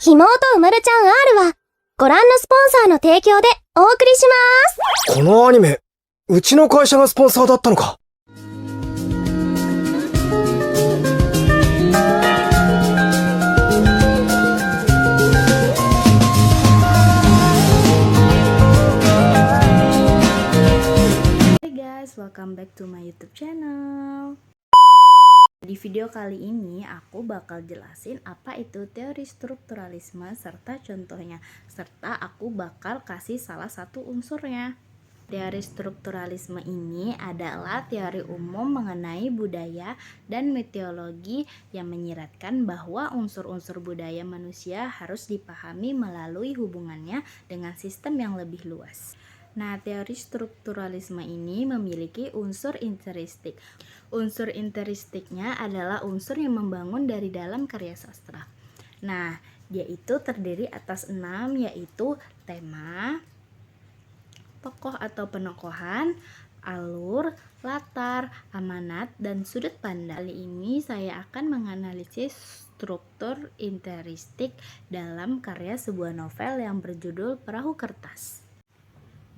ひもとうまるちゃん R はご覧のスポンサーの提供でお送りします。このアニメ、うちの会社がスポンサーだったのか。Hey guys, welcome back to my YouTube channel. Di video kali ini aku bakal jelasin apa itu teori strukturalisme serta contohnya, serta aku bakal kasih salah satu unsurnya. Teori strukturalisme ini adalah teori umum mengenai budaya dan mitologi yang menyiratkan bahwa unsur-unsur budaya manusia harus dipahami melalui hubungannya dengan sistem yang lebih luas. Nah, teori strukturalisme ini memiliki unsur interistik. Unsur interistiknya adalah unsur yang membangun dari dalam karya sastra. Nah, dia itu terdiri atas 6, yaitu tema, tokoh atau penokohan, alur, latar, amanat, dan sudut pandang. Kali ini saya akan menganalisis struktur interistik dalam karya sebuah novel yang berjudul Perahu Kertas.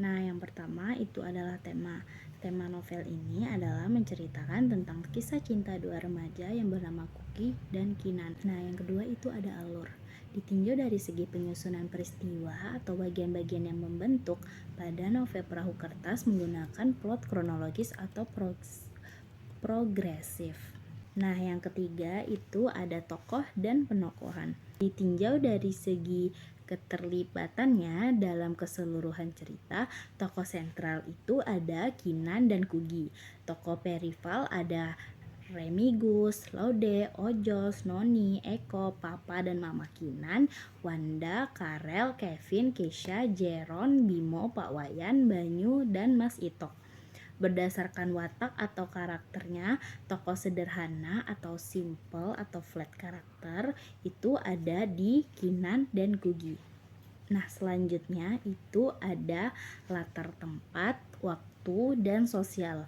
Nah, yang pertama itu adalah tema. Tema novel ini adalah menceritakan tentang kisah cinta dua remaja yang bernama Kuki dan Kinan. Nah, yang kedua itu ada alur. Ditinjau dari segi penyusunan peristiwa atau bagian-bagian yang membentuk, pada novel Perahu Kertas menggunakan plot kronologis atau progresif. Nah, yang ketiga itu ada tokoh dan penokohan. Ditinjau dari segi keterlibatannya dalam keseluruhan cerita, tokoh sentral itu ada Kinan dan Kugi. Tokoh perival ada Remigus, Laude, Ojos, Noni, Eko, Papa dan Mama Kinan, Wanda, Karel, Kevin, Kesha, Jeron, Bimo, Pak Wayan, Banyu, dan Mas Itok. Berdasarkan watak atau karakternya, tokoh sederhana atau simple atau flat karakter itu ada di Kinan dan Kugi. Nah, selanjutnya itu ada latar tempat, waktu, dan sosial.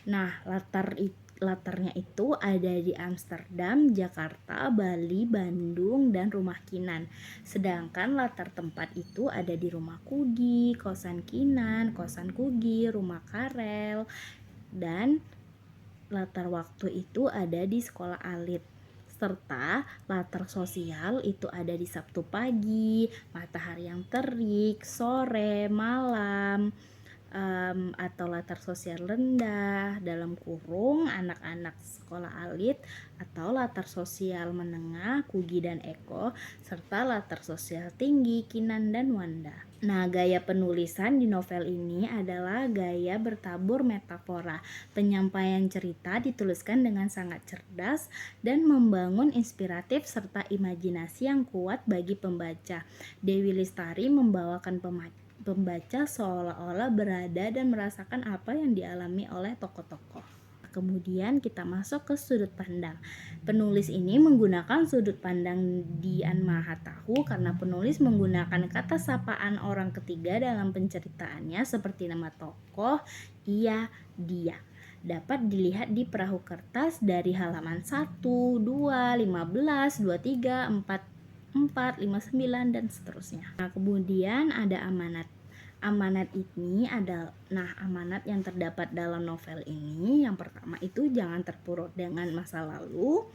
Nah, latarnya itu ada di Amsterdam, Jakarta, Bali, Bandung, dan rumah Kinan. Sedangkan latar tempat itu ada di rumah Kugi, kosan Kinan, kosan Kugi, rumah Karel, dan latar waktu itu ada di sekolah alit. Serta latar sosial itu ada di Sabtu pagi, matahari yang terik, sore, malam, atau latar sosial rendah dalam kurung anak-anak sekolah alit, atau latar sosial menengah Kugi dan Eko, serta latar sosial tinggi Kinan dan Wanda. Nah, gaya penulisan di novel ini adalah gaya bertabur metafora. Penyampaian cerita dituliskan dengan sangat cerdas dan membangun inspiratif serta imajinasi yang kuat bagi pembaca. Dewi Lestari membawakan pembaca seolah-olah berada dan merasakan apa yang dialami oleh tokoh-tokoh. Kemudian kita masuk ke sudut pandang. Penulis ini menggunakan sudut pandang Dian Mahatahu karena penulis menggunakan kata sapaan orang ketiga dalam penceritaannya seperti nama tokoh, ia, dia. Dapat dilihat di Perahu Kertas dari halaman 1, 2, 15, 23, 4, 59 dan seterusnya. Nah, kemudian ada amanat. Amanat yang terdapat dalam novel ini, yang pertama itu jangan terpuruk dengan masa lalu.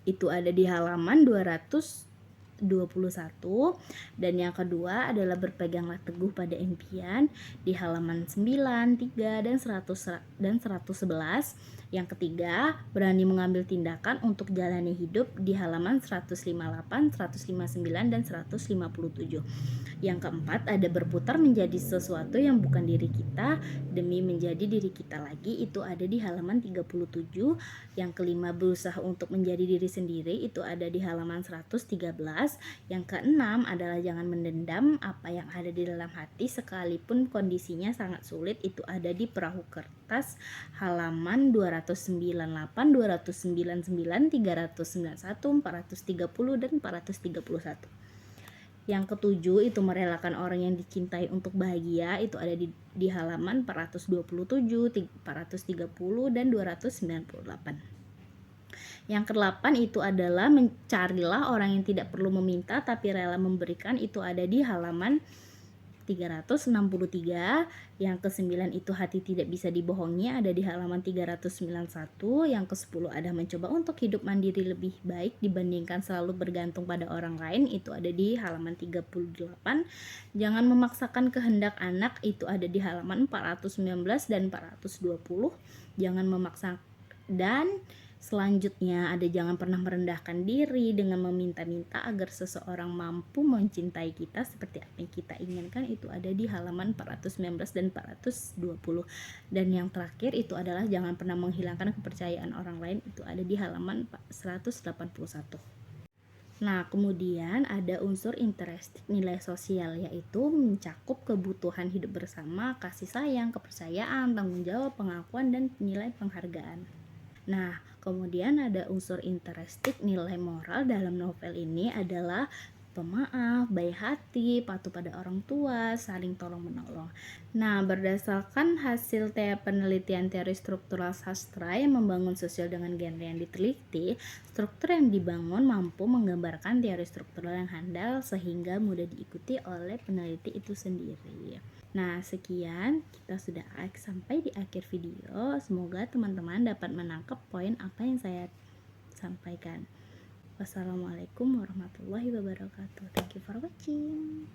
Itu ada di halaman 221, dan yang kedua adalah berpeganglah teguh pada impian di halaman 9, 3 dan 111. Yang ketiga, berani mengambil tindakan untuk jalani hidup di halaman 158, 159 dan 157. Yang keempat, ada berputar menjadi sesuatu yang bukan diri kita demi menjadi diri kita lagi, itu ada di halaman 37. Yang kelima, berusaha untuk menjadi diri sendiri, itu ada di halaman 113. Yang keenam adalah jangan mendendam apa yang ada di dalam hati sekalipun kondisinya sangat sulit, itu ada di Perahu Kertas halaman 298, 299, 391, 430 dan 431. Yang ketujuh itu merelakan orang yang dicintai untuk bahagia, itu ada di halaman 427, 430 dan 298. Yang kedelapan itu adalah mencarilah orang yang tidak perlu meminta tapi rela memberikan, itu ada di halaman 363. Yang kesembilan itu hati tidak bisa dibohongi, ada di halaman 391. Yang ke-10 ada mencoba untuk hidup mandiri lebih baik dibandingkan selalu bergantung pada orang lain, itu ada di halaman 38. Jangan memaksakan kehendak anak, itu ada di halaman 419 dan 420. Jangan memaksa, dan selanjutnya ada jangan pernah merendahkan diri dengan meminta-minta agar seseorang mampu mencintai kita seperti apa yang kita inginkan, itu ada di halaman 419 dan 420. Dan yang terakhir itu adalah jangan pernah menghilangkan kepercayaan orang lain, itu ada di halaman 181. Nah, kemudian ada unsur interistik nilai sosial, yaitu mencakup kebutuhan hidup bersama, kasih sayang, kepercayaan, tanggung jawab, pengakuan, dan nilai penghargaan. Nah, kemudian ada unsur interistik nilai moral dalam novel ini adalah pemaaf, baik hati, patuh pada orang tua, saling tolong menolong. Nah, berdasarkan hasil penelitian teori struktural sastra yang membangun sosial dengan genre yang diteliti, struktur yang dibangun mampu menggambarkan teori struktural yang handal sehingga mudah diikuti oleh peneliti itu sendiri. Nah, sekian, kita sudah sampai di akhir video. Semoga teman-teman dapat menangkap poin apa yang saya sampaikan. Wassalamualaikum warahmatullahi wabarakatuh. Thank you for watching.